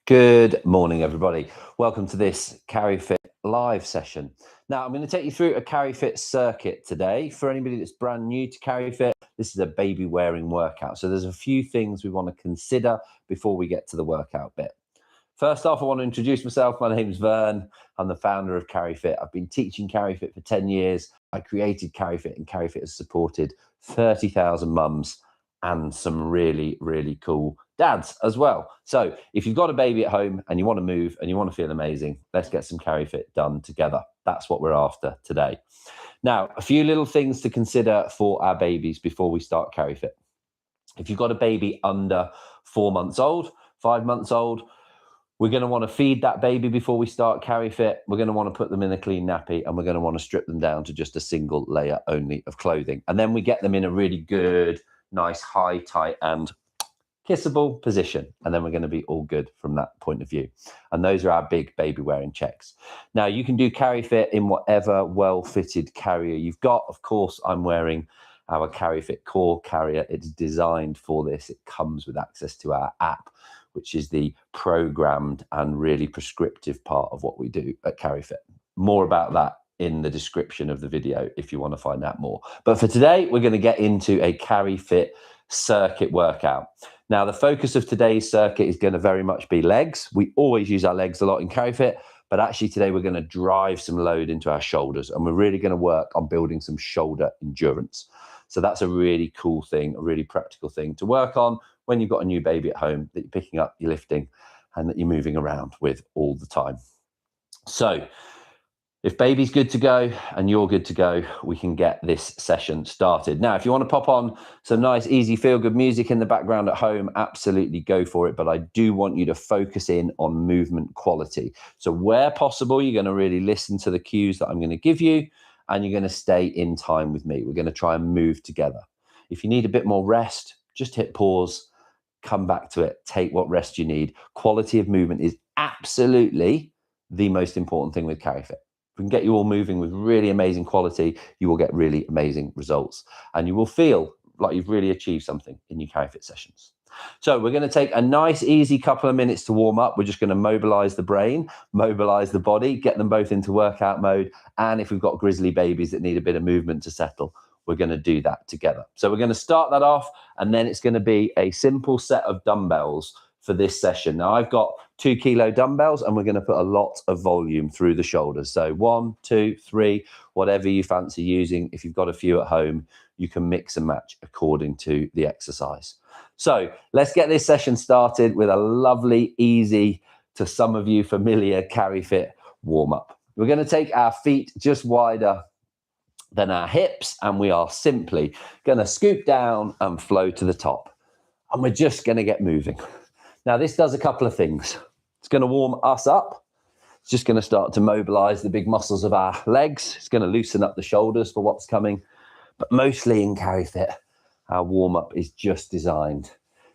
Good morning, everybody. Welcome to this Carifit live session. Now, I'm going to take you through a Carifit circuit today. For anybody that's brand new to Carifit, this is a baby wearing workout. So there's a few things we want to consider before we get to the workout bit. First off, I want to introduce myself. My name's Vern. I'm the founder of Carifit. I've been teaching Carifit for 10 years. I created Carifit, and Carifit has supported 30,000 mums and some really, really cool dads as well. So if you've got a baby at home and you want to move and you want to feel amazing, let's get some Carifit done together. That's what we're after today. Now, a few little things to consider for our babies before we start Carifit. If you've got a baby under 4 months old, 5 months old, we're going to want to feed that baby before we start Carifit. We're going to want to put them in a clean nappy, and we're going to want to strip them down to just a single layer only of clothing. And then we get them in a really good, nice, high, tight, and kissable position. And then we're going to be all good from that point of view. And those are our big baby wearing checks. Now, you can do Carifit in whatever well-fitted carrier you've got. Of course, I'm wearing our Carifit Core carrier. It's designed for this. It comes with access to our app, which is the programmed and really prescriptive part of what we do at Carifit. More about that in the description of the video if you want to find out more. But for today, we're going to get into a Carifit circuit workout. Now, the focus of today's circuit is going to very much be legs. We always use our legs a lot in Carifit, but actually today we're going to drive some load into our shoulders, and we're really going to work on building some shoulder endurance. So that's a really cool thing, a really practical thing to work on when you've got a new baby at home that you're picking up, you're lifting, and that you're moving around with all the time. So if baby's good to go and you're good to go, we can get this session started. Now, if you want to pop on some nice, easy, feel-good music in the background at home, absolutely go for it. But I do want you to focus in on movement quality. So where possible, you're going to really listen to the cues that I'm going to give you, and you're going to stay in time with me. We're going to try and move together. If you need a bit more rest, just hit pause, come back to it, take what rest you need. Quality of movement is absolutely the most important thing with Carifit. If we can get you all moving with really amazing quality, you will get really amazing results, and you will feel like you've really achieved something in your Carifit sessions. So we're going to take a nice, easy couple of minutes to warm up. We're just going to mobilize the brain, mobilize the body, get them both into workout mode. And if we've got grizzly babies that need a bit of movement to settle, we're going to do that together. So we're going to start that off, and then it's going to be a simple set of dumbbells for this session. Now, I've got 2 kilo dumbbells, and we're going to put a lot of volume through the shoulders. So 1, 2, 3, whatever you fancy using. If you've got a few at home, you can mix and match according to the exercise. So let's get this session started with a lovely, easy, to some of you familiar Carifit warm-up. We're going to take our feet just wider than our hips, and we are simply going to scoop down and flow to the top. And we're just going to get moving. Now, this does a couple of things. It's going to warm us up. It's just going to start to mobilize the big muscles of our legs. It's going to loosen up the shoulders for what's coming. But mostly in Carifit, our warm-up is just designed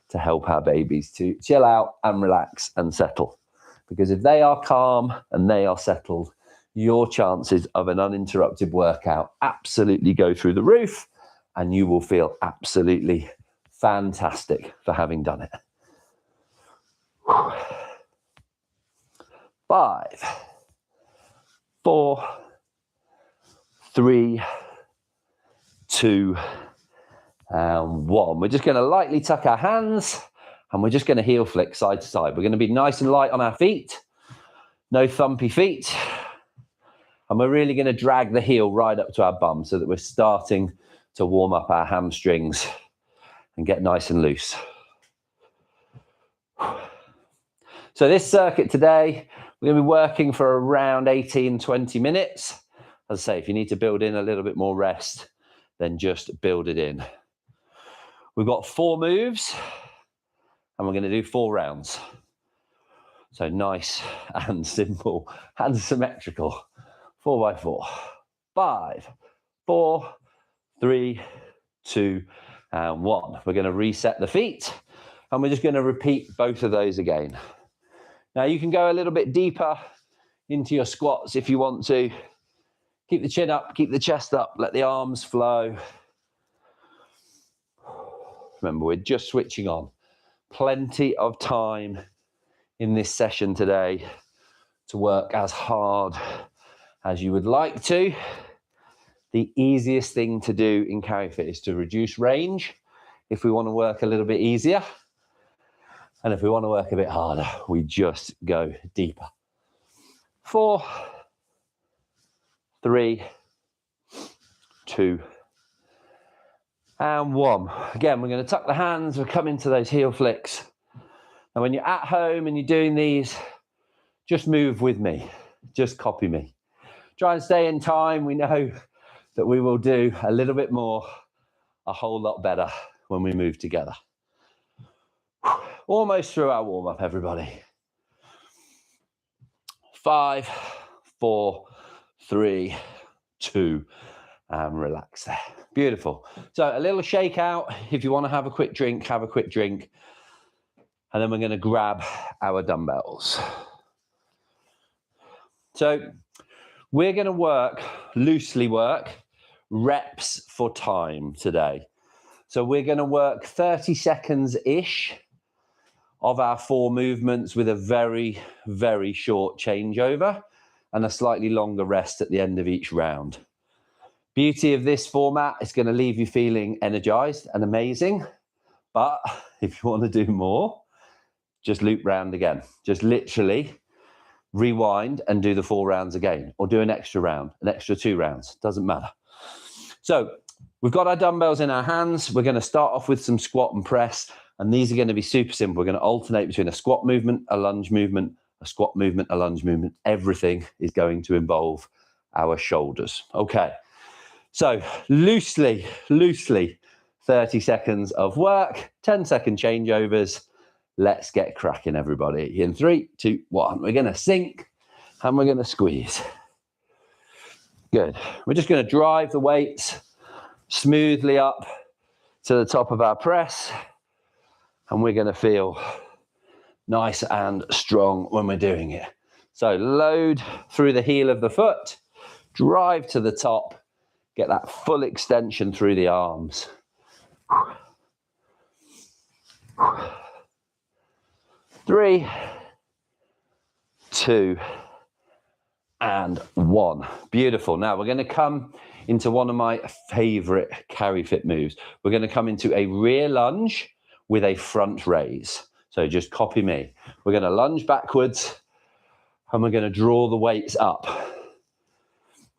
to help our babies to chill out and relax and settle. Because if they are calm and they are settled, your chances of an uninterrupted workout absolutely go through the roof, and you will feel absolutely fantastic for having done it. 5, 4, 3, 2, and 1. We're just going to lightly tuck our hands, and we're just going to heel flick side to side. We're going to be nice and light on our feet, no thumpy feet. And we're really going to drag the heel right up to our bum so that we're starting to warm up our hamstrings and get nice and loose. So this circuit today, we're going to be working for around 18, 20 minutes. As I say, if you need to build in a little bit more rest, then just build it in. We've got 4 moves, and we're going to do 4 rounds. So nice and simple and symmetrical. 4 by 4. 5, 4, 3, 2, and 1. We're going to reset the feet, and we're just going to repeat both of those again. Now, you can go a little bit deeper into your squats if you want to. Keep the chin up, keep the chest up, let the arms flow. Remember, we're just switching on. Plenty of time in this session today to work as hard as you would like to. The easiest thing to do in Carifit is to reduce range if we want to work a little bit easier. And if we want to work a bit harder, we just go deeper. 4, 3, 2, and 1. Again, we're going to tuck the hands, we'll come into those heel flicks. And when you're at home and you're doing these, just move with me, just copy me. Try and stay in time. We know that we will do a little bit more, a whole lot better when we move together. Almost through our warm-up, everybody. 5, 4, 3, 2, and relax there. Beautiful. So a little shake out. If you want to have a quick drink, have a quick drink. And then we're going to grab our dumbbells. So we're going to loosely work reps for time today. So we're going to work 30 seconds-ish of our 4 movements with a very, very short changeover and a slightly longer rest at the end of each round. Beauty of this format is going to leave you feeling energized and amazing. But if you want to do more, just loop round again. Just literally rewind and do the 4 rounds again, or do an extra round, an extra 2 rounds, doesn't matter. So we've got our dumbbells in our hands. We're going to start off with some squat and press, and these are going to be super simple. We're going to alternate between a squat movement, a lunge movement, a squat movement, a lunge movement. Everything is going to involve our shoulders. Okay, so loosely, 30 seconds of work, 10-second changeovers. Let's get cracking, everybody. In 3, 2, 1. We're going to sink and we're going to squeeze. Good. We're just going to drive the weights smoothly up to the top of our press. And we're going to feel nice and strong when we're doing it. So load through the heel of the foot, drive to the top, get that full extension through the arms. 3, 2, and 1. Beautiful. Now we're going to come into one of my favorite Carifit moves. We're going to come into a rear lunge with a front raise. So just copy me. We're going to lunge backwards and we're going to draw the weights up.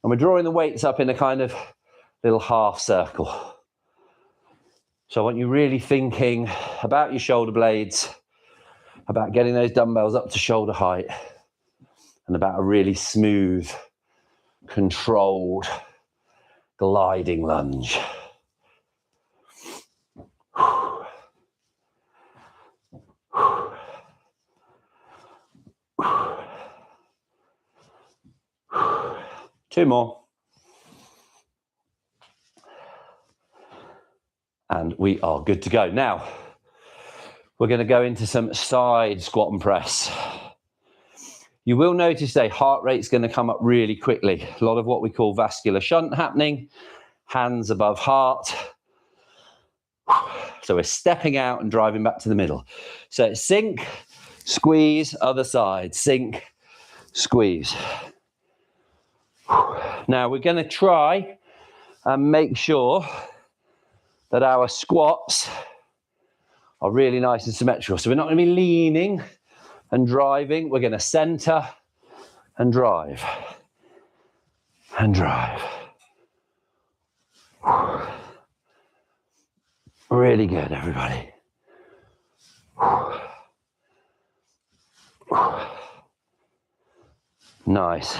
And we're drawing the weights up in a kind of little half circle. So I want you really thinking about your shoulder blades, about getting those dumbbells up to shoulder height, and about a really smooth, controlled, gliding lunge. Two more. And we are good to go. Now, we're going to go into some side squat and press. You will notice that heart rate's going to come up really quickly. A lot of what we call vascular shunt happening, hands above heart. So we're stepping out and driving back to the middle. So it's sink, squeeze, other side, sink, squeeze. Now we're going to try and make sure that our squats are really nice and symmetrical. So we're not going to be leaning and driving. We're going to center and drive. And drive. Really good, everybody. Nice.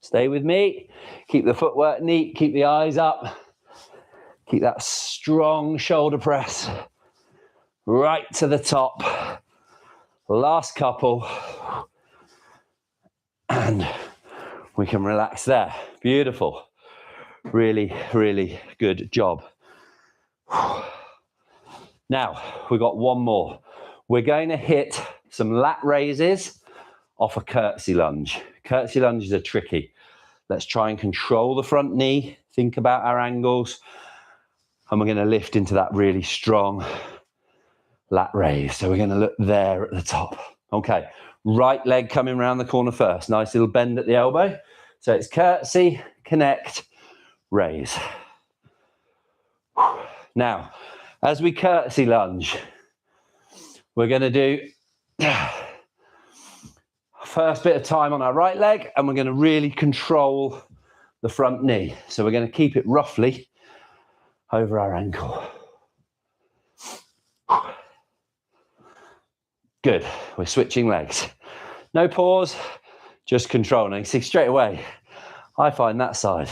Stay with me. Keep the footwork neat. Keep the eyes up. Keep that strong shoulder press right to the top. Last couple. And we can relax there. Beautiful. Really, really good job. Now, we've got one more. We're going to hit some lat raises off a curtsy lunge. Curtsy lunges are tricky. Let's try and control the front knee. Think about our angles. And we're going to lift into that really strong lat raise. So we're going to look there at the top. Okay, Right leg coming around the corner first. Nice little bend at the elbow. So it's curtsy, connect, raise. Now, as we curtsy lunge, we're going to do first bit of time on our right leg, and we're going to really control the front knee. So we're going to keep it roughly over our ankle. Good. We're switching legs. No pause, just controlling. See, straight away, I find that side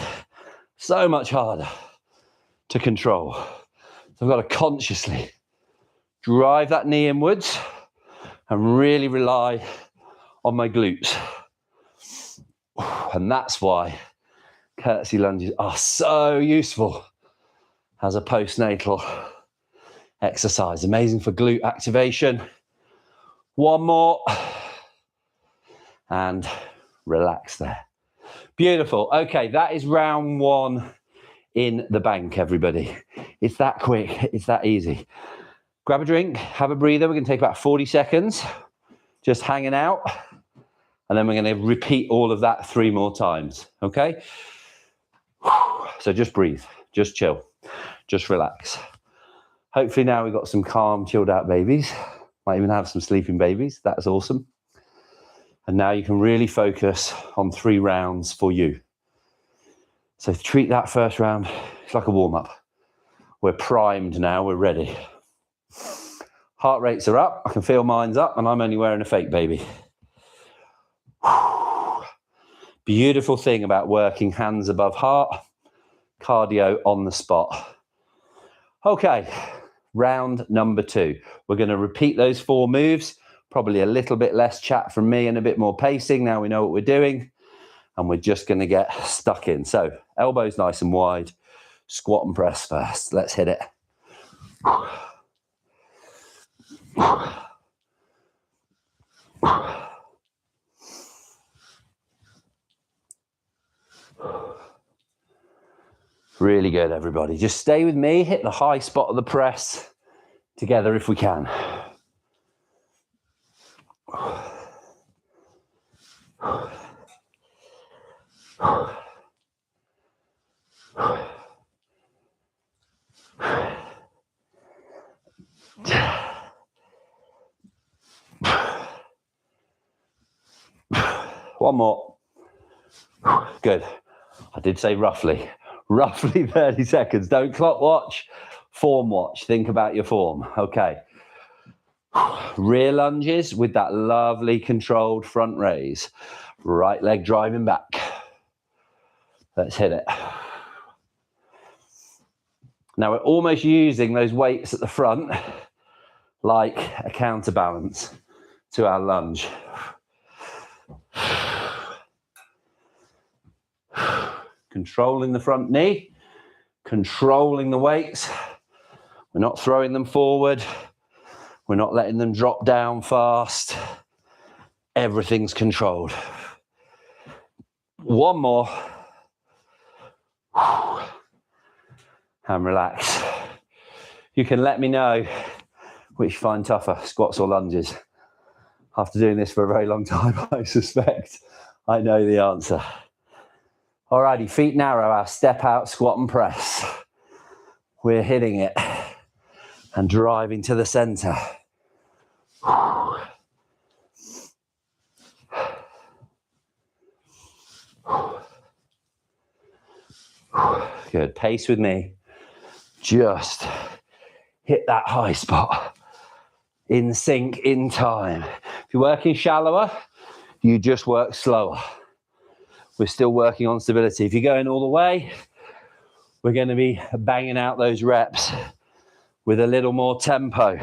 so much harder to control. So I've got to consciously drive that knee inwards and really rely on my glutes. And that's why curtsy lunges are so useful as a postnatal exercise. Amazing for glute activation. One more. And relax there. Beautiful. Okay, that is round one in the bank, everybody. It's that quick. It's that easy. Grab a drink, have a breather. We're going to take about 40 seconds, just hanging out. And then we're going to repeat all of that 3 more times, okay? So just breathe, just chill, just relax. Hopefully now we've got some calm, chilled out babies. Might even have some sleeping babies. That's awesome. And now you can really focus on 3 rounds for you. So treat that first round, it's like a warm-up. We're primed now, we're ready. Heart rates are up, I can feel mine's up, and I'm only wearing a fake baby. Beautiful thing about working hands above heart, cardio on the spot. Okay, round number 2. We're going to repeat those 4 moves, probably a little bit less chat from me and a bit more pacing. Now we know what we're doing, and we're just going to get stuck in. So elbows nice and wide, squat and press first. Let's hit it. Really good, everybody. Just stay with me, hit the high spot of the press together if we can. One more. Good. I did say roughly 30 seconds. Don't clock watch, form watch. Think about your form. Okay. Rear lunges with that lovely controlled front raise. Right leg driving back. Let's hit it. Now we're almost using those weights at the front like a counterbalance to our lunge. Controlling the front knee, controlling the weights. We're not throwing them forward. We're not letting them drop down fast. Everything's controlled. One more. And relax. You can let me know which you find tougher, squats or lunges. After doing this for a very long time, I suspect I know the answer. Alrighty, feet narrow, our step out, squat and press. We're hitting it and driving to the center. Good, pace with me. Just hit that high spot. In sync, in time. If you're working shallower, you just work slower. We're still working on stability. If you're going all the way, we're going to be banging out those reps with a little more tempo.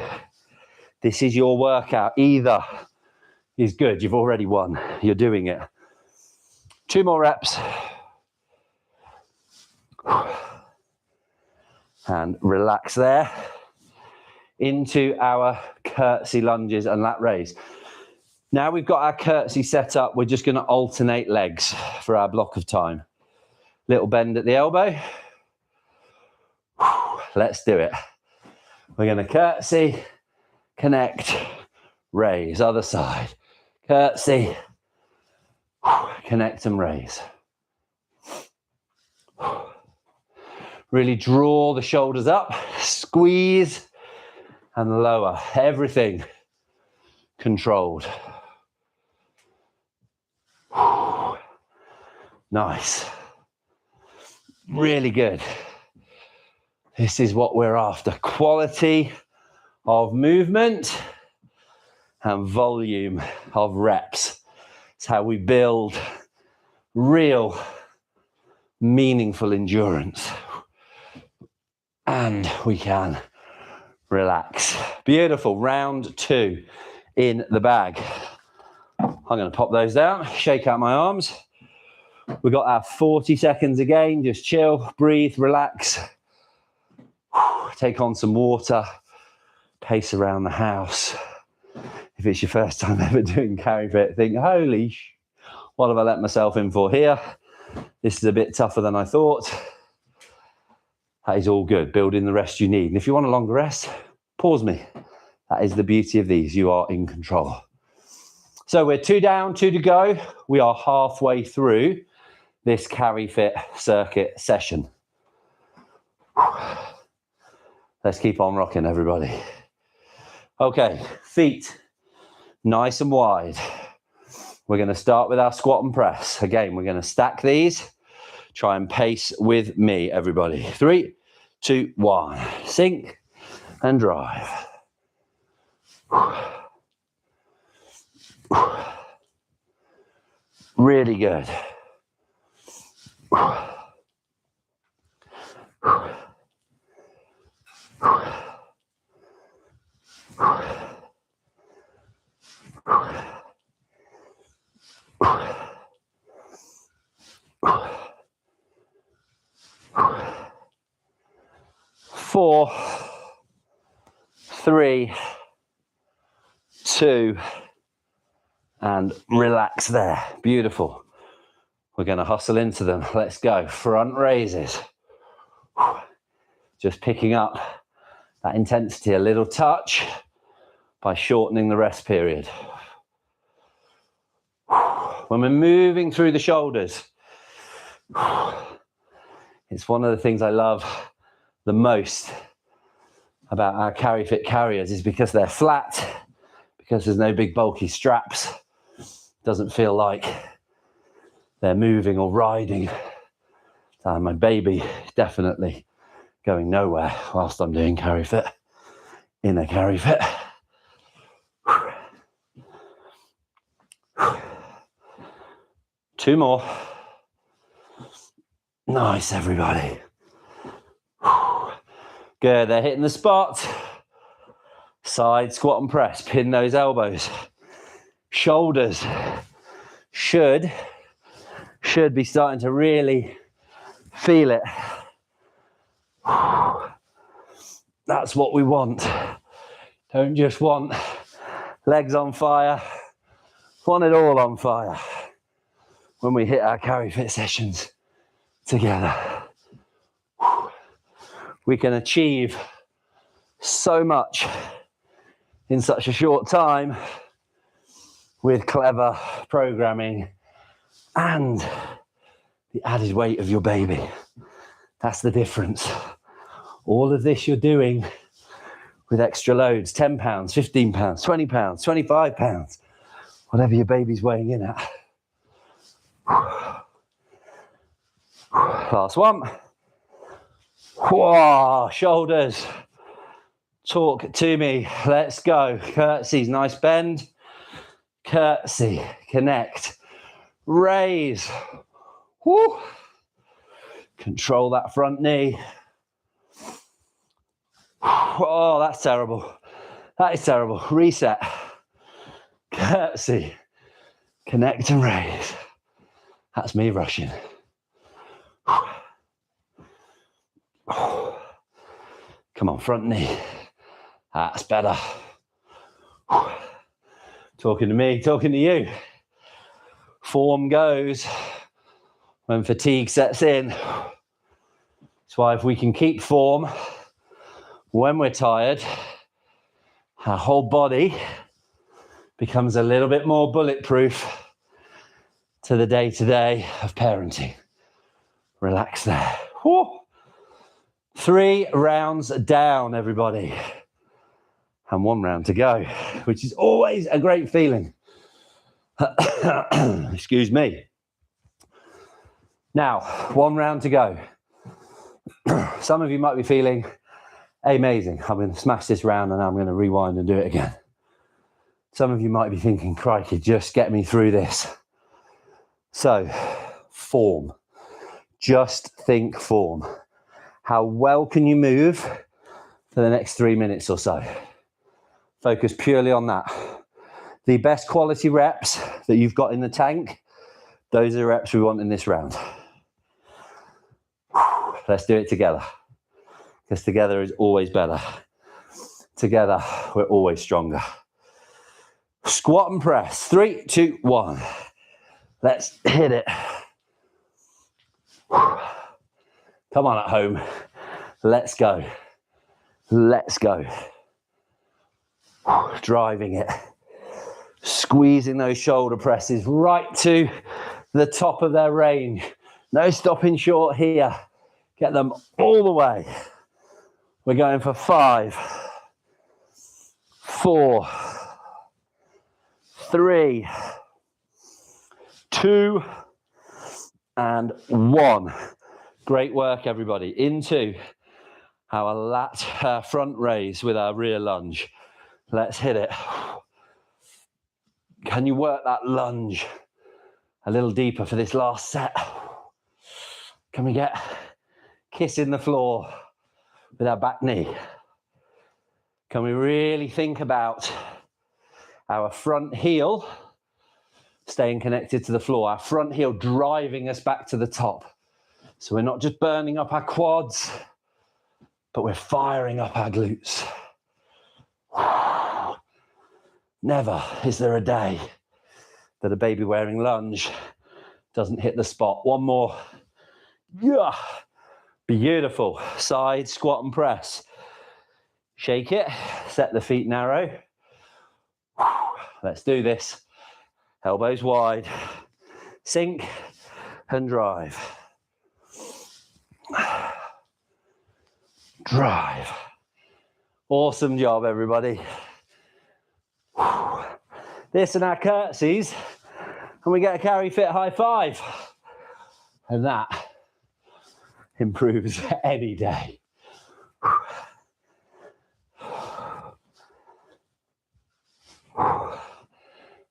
This is your workout. Either is good. You've already won. You're doing it. 2 more reps. And relax there. Into our curtsy lunges and lat raise. Now we've got our curtsy set up, we're just going to alternate legs for our block of time. Little bend at the elbow. Let's do it. We're going to curtsy, connect, raise, other side. curtsy, connect and raise. Really draw the shoulders up, squeeze and lower, everything controlled. Nice. Really good. This is what we're after. Quality of movement and volume of reps. It's how we build real, meaningful endurance. And we can relax. Beautiful. Round 2 in the bag. I'm going to pop those down, shake out my arms. We've got our 40 seconds again. Just chill, breathe, relax. Take on some water, pace around the house. If it's your first time ever doing Carifit, think, holy what have I let myself in for here? This is a bit tougher than I thought. That is all good. Build in the rest you need. And if you want a longer rest, pause me. That is the beauty of these. You are in control. So we're 2 down, 2 to go. We are halfway through this Carifit circuit session. Let's keep on rocking, everybody. Okay, feet nice and wide. We're going to start with our squat and press. Again, we're going to stack these. Try and pace with me, everybody. 3, 2, 1. Sink and drive. Really good. 4, 3, 2, and relax there. Beautiful. We're going to hustle into them. Let's go. Front raises. Just picking up that intensity a little touch by shortening the rest period. When we're moving through the shoulders, it's one of the things I love the most about our Carifit carriers is because they're flat, because there's no big bulky straps. Doesn't feel like they're moving or riding. My baby is definitely going nowhere whilst I'm doing Carifit, in a Carifit. 2 more. Nice, everybody. Good, they're hitting the spot. Side squat and press, pin those elbows. Shoulders should be starting to really feel it. That's what we want. Don't just want legs on fire, want it all on fire when we hit our Carifit sessions together. We can achieve so much in such a short time with clever programming and the added weight of your baby. That's the difference. All of this you're doing with extra loads, 10 pounds, 15 pounds, 20 pounds, 25 pounds, whatever your baby's weighing in at. Last one. Whoa, shoulders. Talk to me. Let's go. Curtsies, nice bend. Curtsy, connect, raise. Woo. Control that front knee. Oh, that's terrible. That is terrible. Reset. Curtsy, connect and raise. That's me rushing. Come on, front knee. That's better. Talking to me, talking to you. Form goes when fatigue sets in. That's why if we can keep form when we're tired, our whole body becomes a little bit more bulletproof to the day-to-day of parenting. Relax there. Woo. 3 rounds down, everybody. And 1 round to go, which is always a great feeling. Excuse me. Now, 1 round to go. Some of you might be feeling amazing. I'm going to smash this round and I'm going to rewind and do it again. Some of you might be thinking, crikey, just get me through this. So, form. Just think form. How well can you move for the next 3 minutes or so? Focus purely on that. The best quality reps that you've got in the tank, those are the reps we want in this round. Let's do it together, because together is always better. Together, we're always stronger. Squat and press. 3, 2, 1. Let's hit it. Come on at home. Let's go. Let's go. Driving it. Squeezing those shoulder presses right to the top of their range. No stopping short here. Get them all the way. We're going for 5, 4, 3, 2, and 1. Great work, everybody. Into our lat front raise with our rear lunge. Let's hit it. Can you work that lunge a little deeper for this last set? Can we get kissing the floor with our back knee? Can we really think about our front heel staying connected to the floor, our front heel driving us back to the top? So we're not just burning up our quads, but we're firing up our glutes. Never is there a day that a baby wearing lunge doesn't hit the spot. 1 more. Yeah. Beautiful. Side squat and press. Shake it. Set the feet narrow. Let's do this. Elbows wide. Sink and drive. Drive. Awesome job, everybody. This and our curtsies, and we get a Carifit high five. And that improves any day.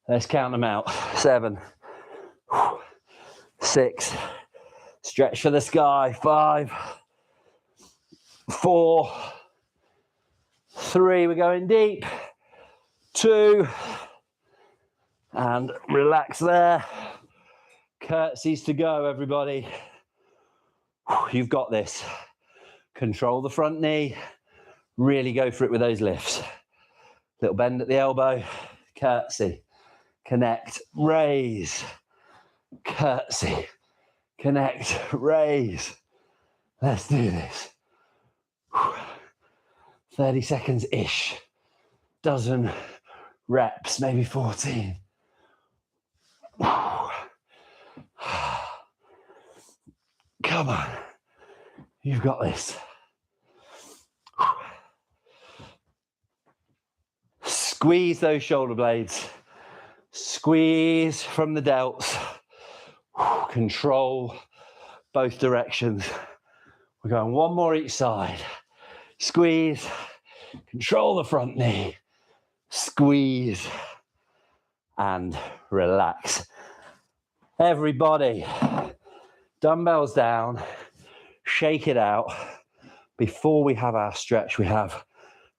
Let's count them out. 7, 6, stretch for the sky. 5, 4, 3, we're going deep. 2, and relax there. Curtsies to go, everybody. You've got this. Control the front knee. Really go for it with those lifts. Little bend at the elbow. Curtsy. Connect. Raise. Curtsy. Connect. Raise. Let's do this. 30 seconds-ish. Dozen reps, maybe 14. Come on. You've got this. Squeeze those shoulder blades. Squeeze from the delts. Control both directions. We're going 1 more each side. Squeeze. Control the front knee. Squeeze. And relax. Everybody, dumbbells down. Shake it out. Before we have our stretch, we have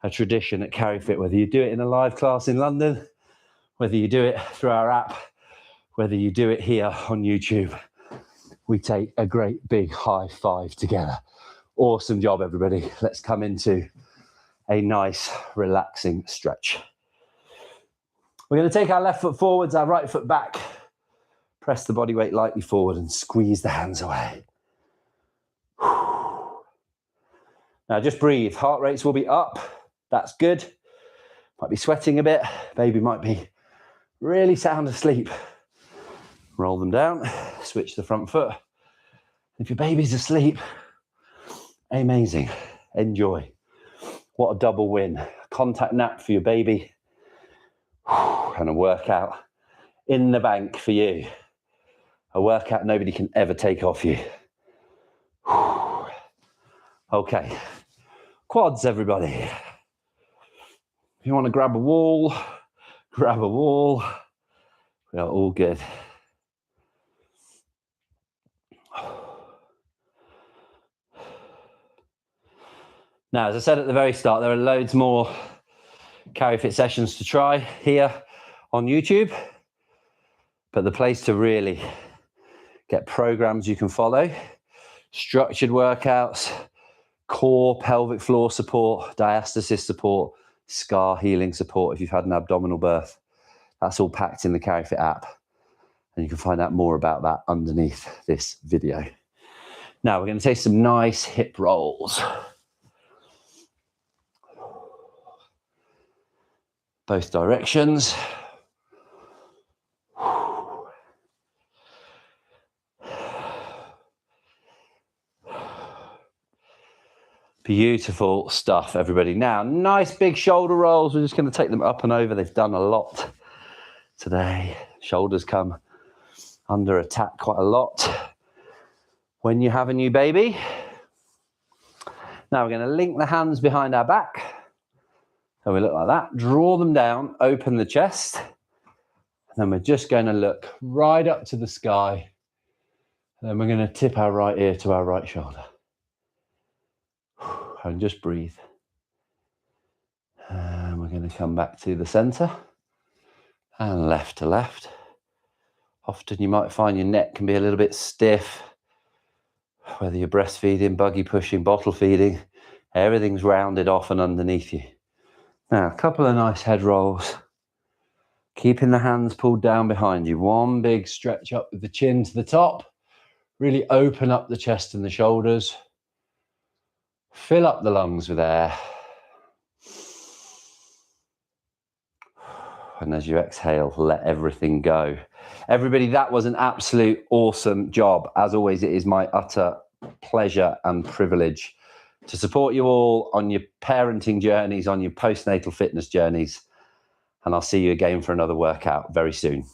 a tradition at Carifit, whether you do it in a live class in London, whether you do it through our app, whether you do it here on YouTube, we take a great big high five together. Awesome job, everybody. Let's come into a nice, relaxing stretch. We're going to take our left foot forwards, our right foot back. Press the body weight lightly forward and squeeze the hands away. Now just breathe. Heart rates will be up. That's good. Might be sweating a bit. Baby might be really sound asleep. Roll them down, switch the front foot. If your baby's asleep, amazing. Enjoy. What a double win. Contact nap for your baby and a workout in the bank for you. A workout nobody can ever take off you. Okay, quads, everybody. If you want to grab a wall, grab a wall. We are all good. Now, as I said at the very start, there are loads more Carifit sessions to try here on YouTube, but the place to really get programs you can follow, structured workouts, core pelvic floor support, diastasis support, scar healing support if you've had an abdominal birth. That's all packed in the Carifit app. And you can find out more about that underneath this video. Now we're going to take some nice hip rolls. Both directions. Beautiful stuff, everybody. Now, nice big shoulder rolls. We're just going to take them up and over. They've done a lot today. Shoulders come under attack quite a lot when you have a new baby. Now we're going to link the hands behind our back. So we look like that. Draw them down, open the chest. And then we're just going to look right up to the sky. And then we're going to tip our right ear to our right shoulder. And just breathe. And we're going to come back to the center and left to left. Often you might find your neck can be a little bit stiff, whether you're breastfeeding, buggy pushing, bottle feeding, everything's rounded off and underneath you. Now, a couple of nice head rolls, keeping the hands pulled down behind you. One big stretch up with the chin to the top, really open up the chest and the shoulders. Fill up the lungs with air. And as you exhale, let everything go. Everybody, that was an absolute awesome job. As always, it is my utter pleasure and privilege to support you all on your parenting journeys, on your postnatal fitness journeys. And I'll see you again for another workout very soon.